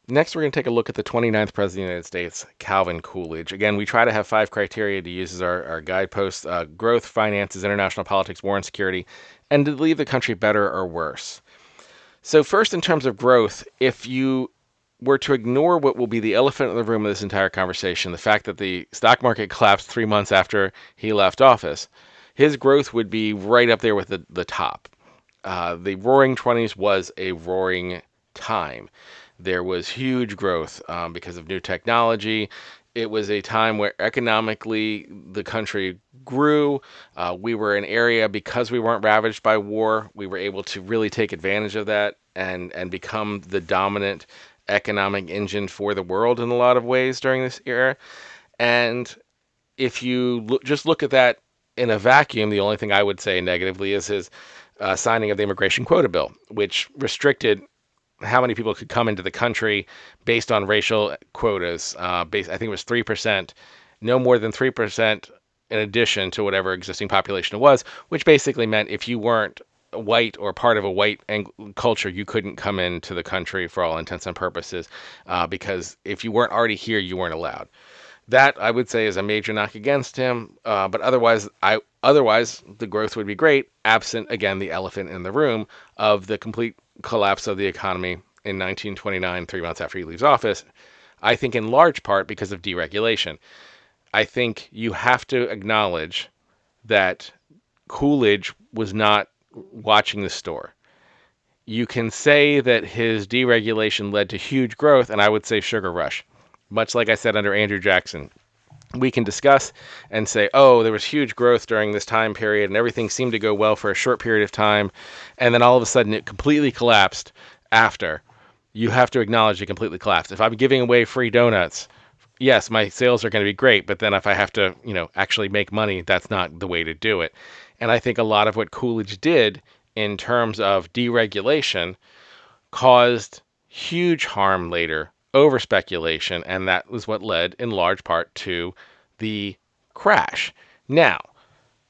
Next, we're going to take a look at the 29th President of the United States, Calvin Coolidge. Again, we try to have 5 criteria to use as our guideposts: growth, finances, international politics, war and security, and to leave the country better or worse. So, first, in terms of growth, if you were to ignore what will be the elephant in the room of this entire conversation, the fact that the stock market collapsed 3 months after he left office, his growth would be right up there with the top. The Roaring Twenties was a roaring time. There was huge growth because of new technology. It was a time where economically the country grew. We were an area, because we weren't ravaged by war, we were able to really take advantage of that and become the dominant economic engine for the world in a lot of ways during this era. And if you just look at that in a vacuum, the only thing I would say negatively is his signing of the immigration quota bill, which restricted how many people could come into the country based on racial quotas. I think it was 3%, no more than 3% in addition to whatever existing population it was, which basically meant if you weren't white or part of a white culture, you couldn't come into the country for all intents and purposes, because if you weren't already here, you weren't allowed. That I would say is a major knock against him. But otherwise the growth would be great, absent again the elephant in the room of the complete collapse of the economy in 1929, 3 months after he leaves office. I think in large part because of deregulation. I think you have to acknowledge that Coolidge was not watching the store. You can say that his deregulation led to huge growth, and I would say sugar rush. Much like I said under Andrew Jackson, we can discuss and say, oh, there was huge growth during this time period and everything seemed to go well for a short period of time. And then all of a sudden it completely collapsed after. You have to acknowledge it completely collapsed. If I'm giving away free donuts, yes, my sales are going to be great. But then if I have to, actually make money, that's not the way to do it. And I think a lot of what Coolidge did in terms of deregulation caused huge harm later, over speculation, and that was what led in large part to the crash. Now,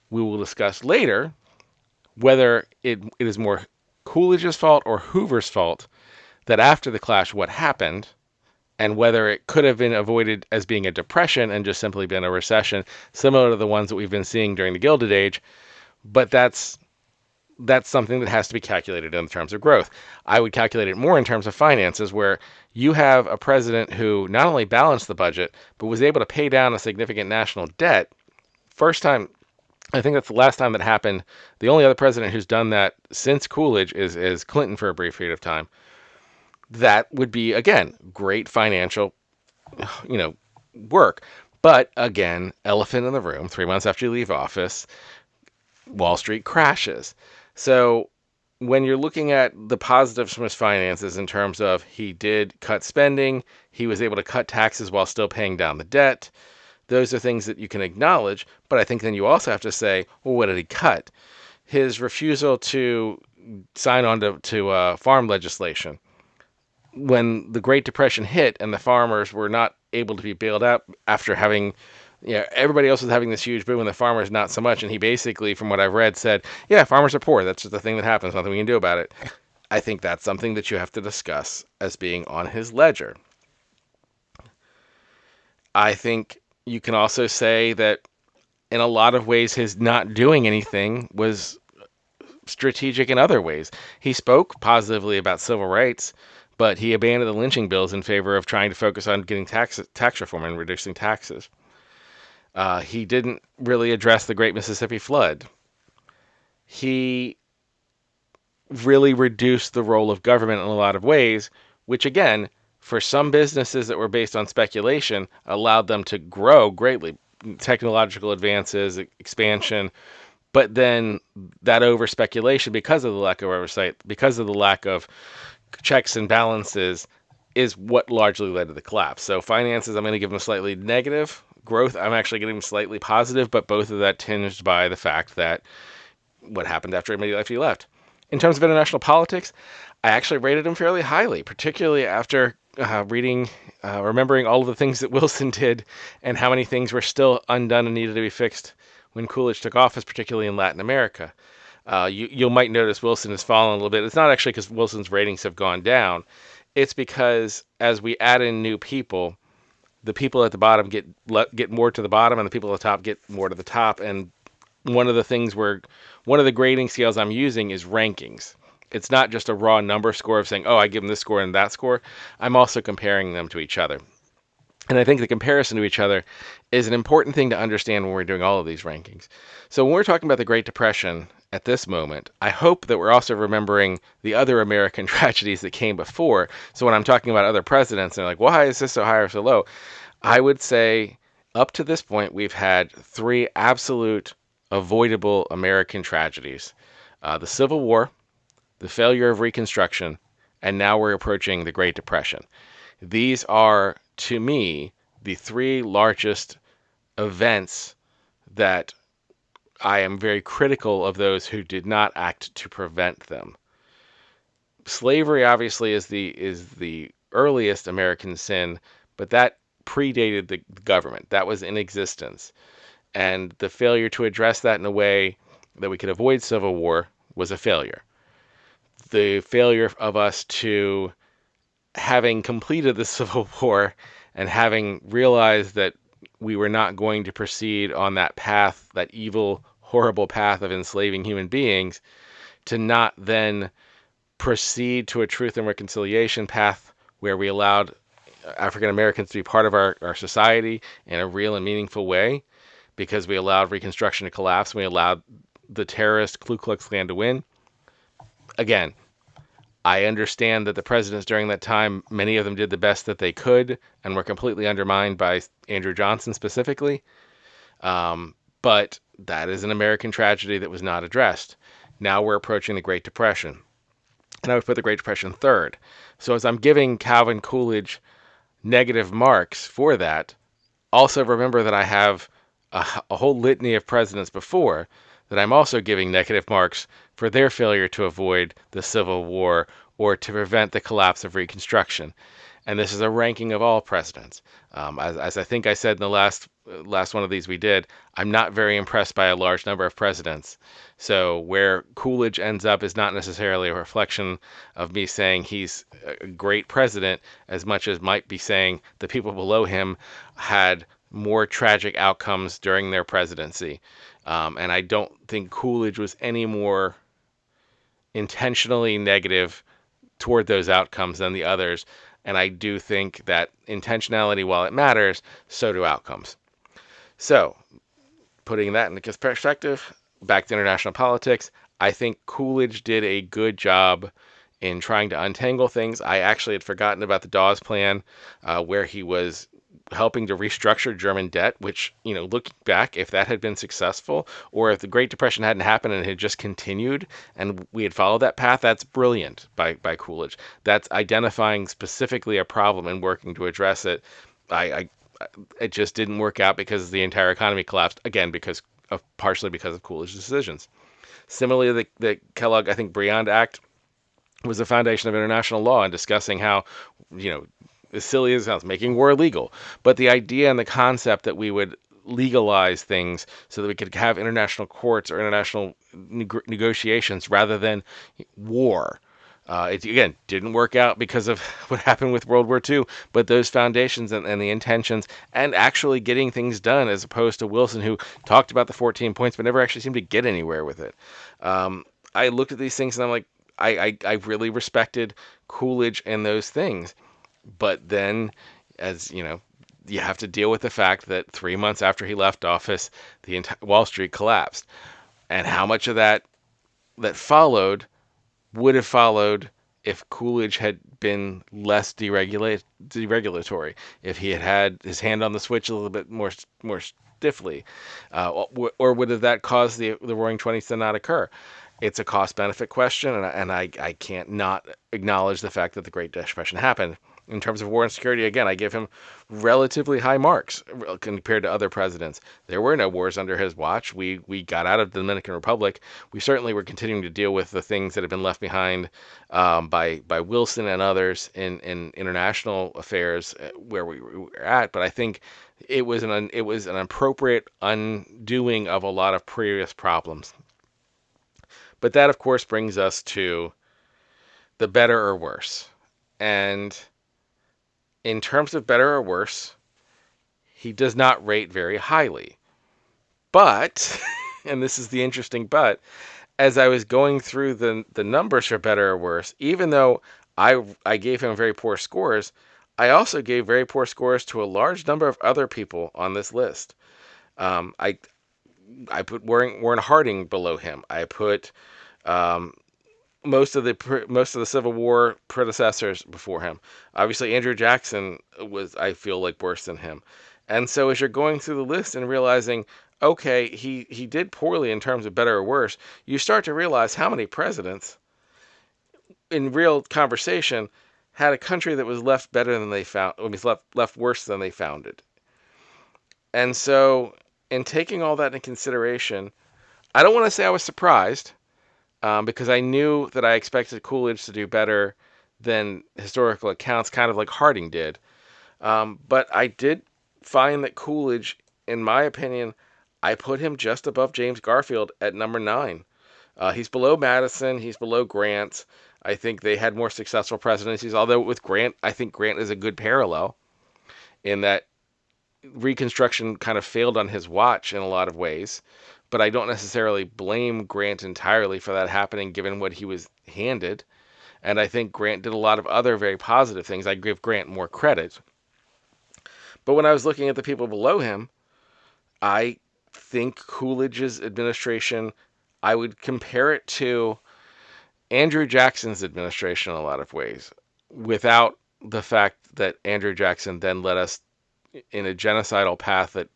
we will discuss later whether it is more Coolidge's fault or Hoover's fault that after the clash what happened, and whether it could have been avoided as being a depression and just simply been a recession similar to the ones that we've been seeing during the Gilded Age. But that's something that has to be calculated in terms of growth. I would calculate it more in terms of finances, where you have a president who not only balanced the budget, but was able to pay down a significant national debt. First time, I think that's the last time that happened. The only other president who's done that since Coolidge is Clinton for a brief period of time. That would be, again, great financial, you know, work. But again, elephant in the room, 3 months after you leave office, Wall Street crashes. So when you're looking at the positives from his finances in terms of he did cut spending, he was able to cut taxes while still paying down the debt, those are things that you can acknowledge. But I think then you also have to say, well, what did he cut? His refusal to sign on to farm legislation. When the Great Depression hit and the farmers were not able to be bailed out after having, everybody else was having this huge boom and the farmers not so much. And he basically, from what I've read, said, yeah, farmers are poor. That's just the thing that happens. Nothing we can do about it. I think that's something that you have to discuss as being on his ledger. I think you can also say that in a lot of ways, his not doing anything was strategic in other ways. He spoke positively about civil rights, but he abandoned the lynching bills in favor of trying to focus on getting tax reform and reducing taxes. He didn't really address the Great Mississippi Flood. He really reduced the role of government in a lot of ways, which again, for some businesses that were based on speculation, allowed them to grow greatly. Technological advances, expansion, but then that over speculation, because of the lack of oversight, because of the lack of checks and balances, is what largely led to the collapse. So finances, I'm going to give them slightly negative. Growth, I'm actually getting them slightly positive, but both of that tinged by the fact that what happened after he left. In terms of international politics, I actually rated him fairly highly, particularly after remembering all of the things that Wilson did and how many things were still undone and needed to be fixed when Coolidge took office, particularly in Latin America. You might notice Wilson has fallen a little bit. It's not actually because Wilson's ratings have gone down. It's because as we add in new people, the people at the bottom get more to the bottom, and the people at the top get more to the top. And one of the grading scales I'm using is rankings. It's not just a raw number score of saying, oh, I give them this score and that score. I'm also comparing them to each other. And I think the comparison to each other is an important thing to understand when we're doing all of these rankings. So when we're talking about the Great Depression at this moment, I hope that we're also remembering the other American tragedies that came before. So when I'm talking about other presidents, and they're like, why is this so high or so low? I would say up to this point, we've had three absolute avoidable American tragedies: the Civil War, the failure of Reconstruction, and now we're approaching the Great Depression. These are, to me, the three largest events that I am very critical of those who did not act to prevent them. Slavery obviously is the earliest American sin, but that predated the government. That was in existence. And the failure to address that in a way that we could avoid civil war was a failure. The failure of us to, having completed the Civil War and having realized that we were not going to proceed on that path, that evil, horrible path of enslaving human beings, to not then proceed to a truth and reconciliation path where we allowed African Americans to be part of our society in a real and meaningful way, because we allowed Reconstruction to collapse and we allowed the terrorist Ku Klux Klan to win. Again, I understand that the presidents during that time, many of them did the best that they could and were completely undermined by Andrew Johnson specifically. But that is an American tragedy that was not addressed. Now we're approaching the Great Depression. And I would put the Great Depression third. So as I'm giving Calvin Coolidge negative marks for that, also remember that I have a whole litany of presidents before that I'm also giving negative marks for their failure to avoid the Civil War or to prevent the collapse of Reconstruction. And this is a ranking of all presidents. As I think I said in the last one of these we did, I'm not very impressed by a large number of presidents. So where Coolidge ends up is not necessarily a reflection of me saying he's a great president, as much as might be saying the people below him had more tragic outcomes during their presidency. And I don't think Coolidge was any more intentionally negative toward those outcomes than the others. And I do think that intentionality, while it matters, so do outcomes. So, putting that into perspective, back to international politics, I think Coolidge did a good job in trying to untangle things. I actually had forgotten about the Dawes Plan, where he was helping to restructure German debt, which, looking back, if that had been successful, or if the Great Depression hadn't happened and it had just continued and we had followed that path, that's brilliant by Coolidge. That's identifying specifically a problem and working to address it. I It just didn't work out because the entire economy collapsed, again, partially because of Coolidge's decisions. Similarly, the Kellogg, I think, Briand Act was the foundation of international law in discussing how, as silly as it sounds, making war illegal. But the idea and the concept that we would legalize things so that we could have international courts or international negotiations rather than war. It, again, didn't work out because of what happened with World War II, but those foundations and the intentions and actually getting things done, as opposed to Wilson, who talked about the 14 points but never actually seemed to get anywhere with it. I looked at these things and I'm like, I really respected Coolidge and those things. But then, as you have to deal with the fact that 3 months after he left office, the entire Wall Street collapsed. And how much of that followed would have followed if Coolidge had been less deregulatory, if he had had his hand on the switch a little bit more stiffly, or would have that caused the Roaring Twenties to not occur? It's a cost benefit question, and I can't not acknowledge the fact that the Great Depression happened. In terms of war and security, again, I give him relatively high marks compared to other presidents. There were no wars under his watch. We got out of the Dominican Republic. We certainly were continuing to deal with the things that had been left behind by Wilson and others in international affairs where we were at. But I think it was an appropriate undoing of a lot of previous problems. But that, of course, brings us to the better or worse. And in terms of better or worse, he does not rate very highly. But, and this is the interesting but, as I was going through the numbers for better or worse, even though I gave him very poor scores, I also gave very poor scores to a large number of other people on this list. I put Warren Harding below him. I put um, most of the Civil War predecessors before him. Obviously, Andrew Jackson was, I feel like, worse than him. And so as you're going through the list and realizing, okay, he did poorly in terms of better or worse, you start to realize how many presidents in real conversation had a country that was left better than they found, I mean, left worse than they found it. And so in taking all that into consideration, I don't want to say I was surprised, because I knew that I expected Coolidge to do better than historical accounts, kind of like Harding did. But I did find that Coolidge, in my opinion, I put him just above James Garfield at number 9. He's below Madison. He's below Grant. I think they had more successful presidencies, although with Grant, I think Grant is a good parallel in that Reconstruction kind of failed on his watch in a lot of ways. But I don't necessarily blame Grant entirely for that happening given what he was handed. And I think Grant did a lot of other very positive things. I give Grant more credit. But when I was looking at the people below him, I think Coolidge's administration, I would compare it to Andrew Jackson's administration in a lot of ways, without the fact that Andrew Jackson then led us in a genocidal path that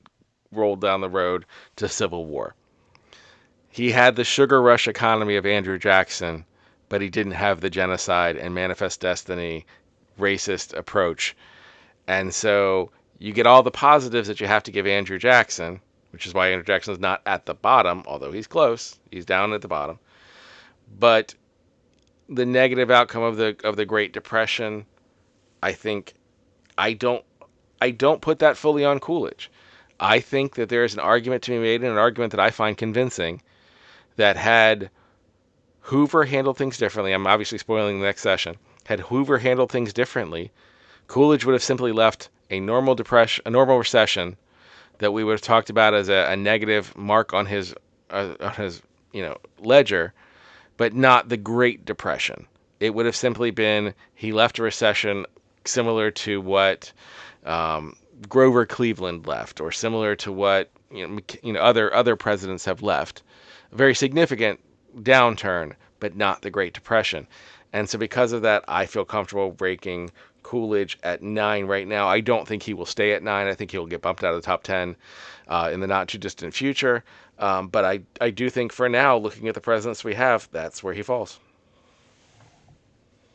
rolled down the road to civil war. He had the sugar rush economy of Andrew Jackson, but he didn't have the genocide and manifest destiny racist approach. And so you get all the positives that you have to give Andrew Jackson, which is why Andrew Jackson is not at the bottom, although he's close. He's down at the bottom. But the negative outcome of the Great Depression, I think I don't I don't put that fully on Coolidge. I think that there is an argument to be made, and an argument that I find convincing, that had Hoover handled things differently, I'm obviously spoiling the next session, had Hoover handled things differently, Coolidge would have simply left a normal depression, a normal recession that we would have talked about as a negative mark on his ledger, but not the Great Depression. It would have simply been he left a recession similar to what Grover Cleveland left, or similar to what other presidents have left. A very significant downturn, but not the Great Depression. And so because of that, I feel comfortable ranking Coolidge at 9 right now. I don't think he will stay at 9. I think he'll get bumped out of the top 10 in the not too distant future. But I do think for now, looking at the presidents we have, that's where he falls.